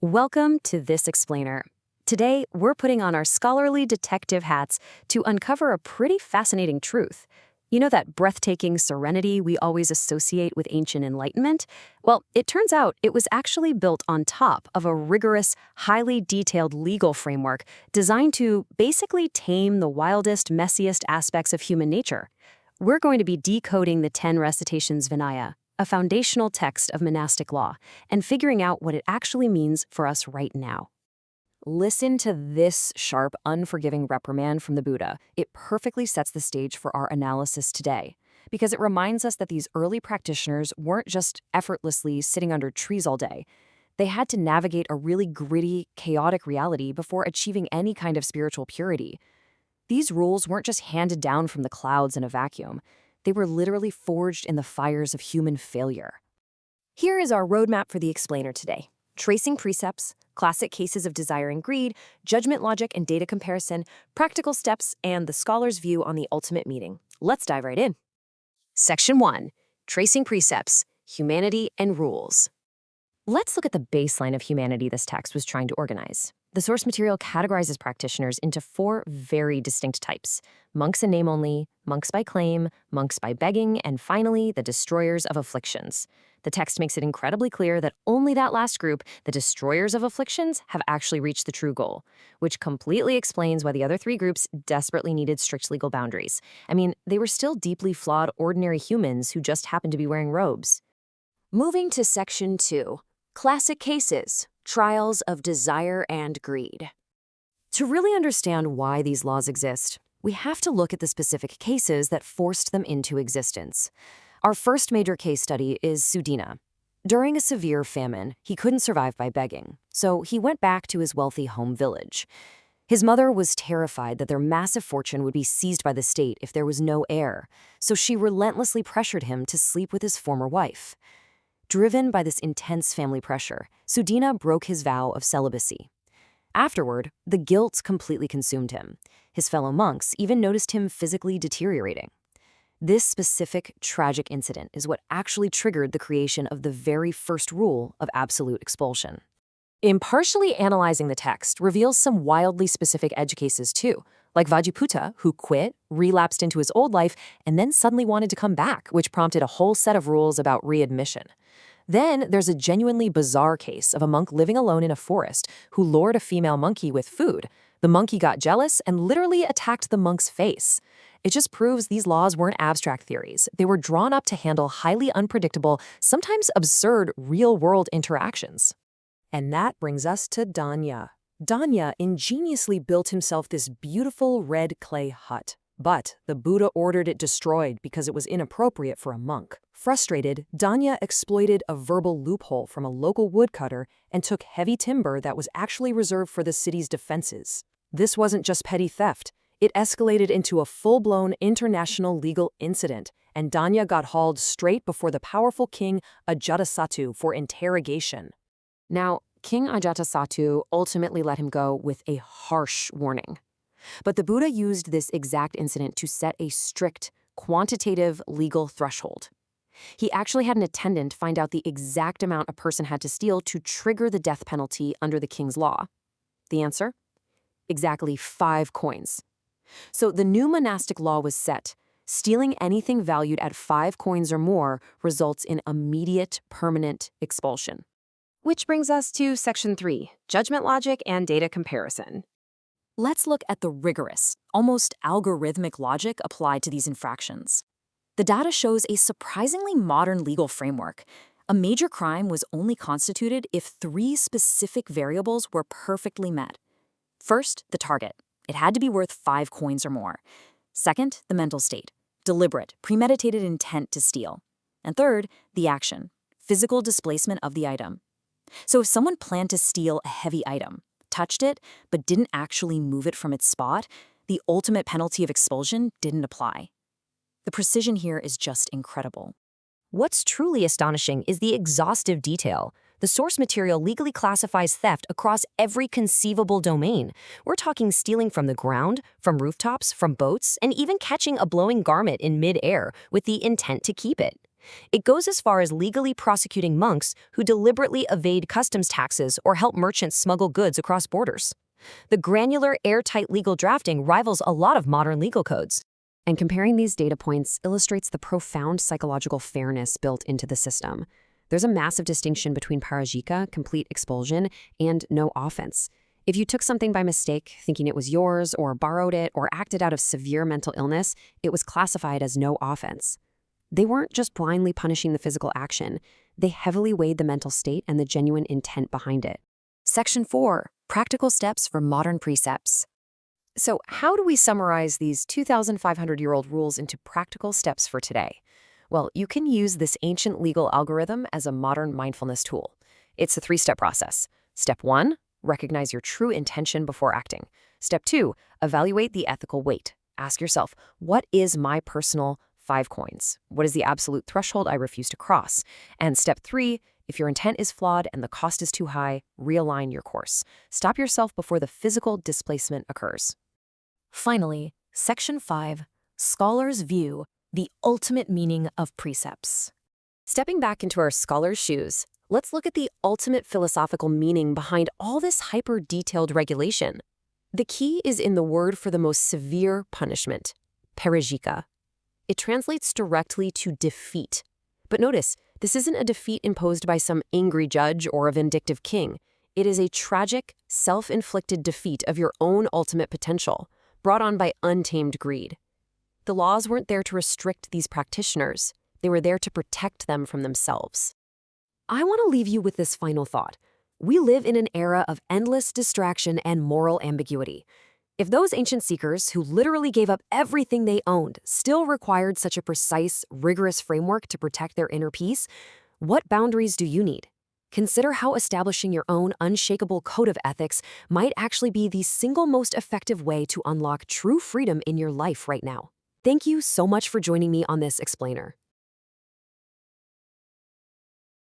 Welcome to This Explainer. Today, we're putting on our scholarly detective hats to uncover a pretty fascinating truth. You know that breathtaking serenity we always associate with ancient enlightenment? Well, it turns out it was actually built on top of a rigorous, highly detailed legal framework designed to basically tame the wildest, messiest aspects of human nature. We're going to be decoding the 10 recitations Vinaya, a foundational text of monastic law, and figuring out what it actually means for us right now. Listen to this sharp, unforgiving reprimand from the Buddha. It perfectly sets the stage for our analysis today, because it reminds us that these early practitioners weren't just effortlessly sitting under trees all day. They had to navigate a really gritty, chaotic reality before achieving any kind of spiritual purity. These rules weren't just handed down from the clouds in a vacuum. They were literally forged in the fires of human failure. Here is our roadmap for the explainer today. Tracing precepts, classic cases of desire and greed, judgment logic and data comparison, practical steps, and the scholar's view on the ultimate meaning. Let's dive right in. Section 1. Tracing precepts, humanity and rules. Let's look at the baseline of humanity this text was trying to organize. The source material categorizes practitioners into 4 very distinct types: monks in name only, monks by claim, monks by begging, and finally, the destroyers of afflictions. The text makes it incredibly clear that only that last group, the destroyers of afflictions, have actually reached the true goal, which completely explains why the other 3 groups desperately needed strict legal boundaries. I mean, they were still deeply flawed ordinary humans who just happened to be wearing robes. Moving to Section 2. Classic cases, trials of desire and greed. To really understand why these laws exist, we have to look at the specific cases that forced them into existence. Our first major case study is Sudina. During a severe famine, he couldn't survive by begging, so he went back to his wealthy home village. His mother was terrified that their massive fortune would be seized by the state if there was no heir, so she relentlessly pressured him to sleep with his former wife. Driven by this intense family pressure, Sudina broke his vow of celibacy. Afterward, the guilt completely consumed him. His fellow monks even noticed him physically deteriorating. This specific, tragic incident is what actually triggered the creation of the very first rule of absolute expulsion. Impartially analyzing the text reveals some wildly specific edge cases too, like Vajiputta, who quit, relapsed into his old life, and then suddenly wanted to come back, which prompted a whole set of rules about readmission. Then there's a genuinely bizarre case of a monk living alone in a forest who lured a female monkey with food. The monkey got jealous and literally attacked the monk's face. It just proves these laws weren't abstract theories. They were drawn up to handle highly unpredictable, sometimes absurd, real-world interactions. And that brings us to Danya. Danya ingeniously built himself this beautiful red clay hut. But the Buddha ordered it destroyed because it was inappropriate for a monk. Frustrated, Danya exploited a verbal loophole from a local woodcutter and took heavy timber that was actually reserved for the city's defenses. This wasn't just petty theft. It escalated into a full-blown international legal incident, and Danya got hauled straight before the powerful king Ajatasattu for interrogation. Now, King Ajatasattu ultimately let him go with a harsh warning. But the Buddha used this exact incident to set a strict, quantitative legal threshold. He actually had an attendant find out the exact amount a person had to steal to trigger the death penalty under the king's law. The answer? Exactly 5 coins. So the new monastic law was set. Stealing anything valued at 5 coins or more results in immediate, permanent expulsion. Which brings us to Section 3, Judgment Logic and Data Comparison. Let's look at the rigorous, almost algorithmic logic applied to these infractions. The data shows a surprisingly modern legal framework. A major crime was only constituted if 3 specific variables were perfectly met. First, the target. It had to be worth 5 coins or more. Second, the mental state. Deliberate, premeditated intent to steal. And third, the action. Physical displacement of the item. So if someone planned to steal a heavy item, touched it, but didn't actually move it from its spot, the ultimate penalty of expulsion didn't apply. The precision here is just incredible. What's truly astonishing is the exhaustive detail. The source material legally classifies theft across every conceivable domain. We're talking stealing from the ground, from rooftops, from boats, and even catching a blowing garment in mid-air with the intent to keep it. It goes as far as legally prosecuting monks who deliberately evade customs taxes or help merchants smuggle goods across borders. The granular, airtight legal drafting rivals a lot of modern legal codes. And comparing these data points illustrates the profound psychological fairness built into the system. There's a massive distinction between parajika, complete expulsion, and no offense. If you took something by mistake, thinking it was yours, or borrowed it, or acted out of severe mental illness, it was classified as no offense. They weren't just blindly punishing the physical action. They heavily weighed the mental state and the genuine intent behind it. Section 4. Practical steps for modern precepts. So how do we summarize these 2,500-year-old rules into practical steps for today? Well, you can use this ancient legal algorithm as a modern mindfulness tool. It's a 3-step process. Step 1, recognize your true intention before acting. Step 2, evaluate the ethical weight. Ask yourself, what is my personal 5 coins? What is the absolute threshold I refuse to cross? And step 3, if your intent is flawed and the cost is too high, realign your course. Stop yourself before the physical displacement occurs. Finally, Section 5, Scholars' View, the ultimate meaning of precepts. Stepping back into our scholar's shoes, let's look at the ultimate philosophical meaning behind all this hyper-detailed regulation. The key is in the word for the most severe punishment, parajika. It translates directly to defeat. But notice, this isn't a defeat imposed by some angry judge or a vindictive king. It is a tragic, self-inflicted defeat of your own ultimate potential, brought on by untamed greed. The laws weren't there to restrict these practitioners. They were there to protect them from themselves. I want to leave you with this final thought. We live in an era of endless distraction and moral ambiguity. If those ancient seekers, who literally gave up everything they owned, still required such a precise, rigorous framework to protect their inner peace, what boundaries do you need? Consider how establishing your own unshakable code of ethics might actually be the single most effective way to unlock true freedom in your life right now. Thank you so much for joining me on this explainer.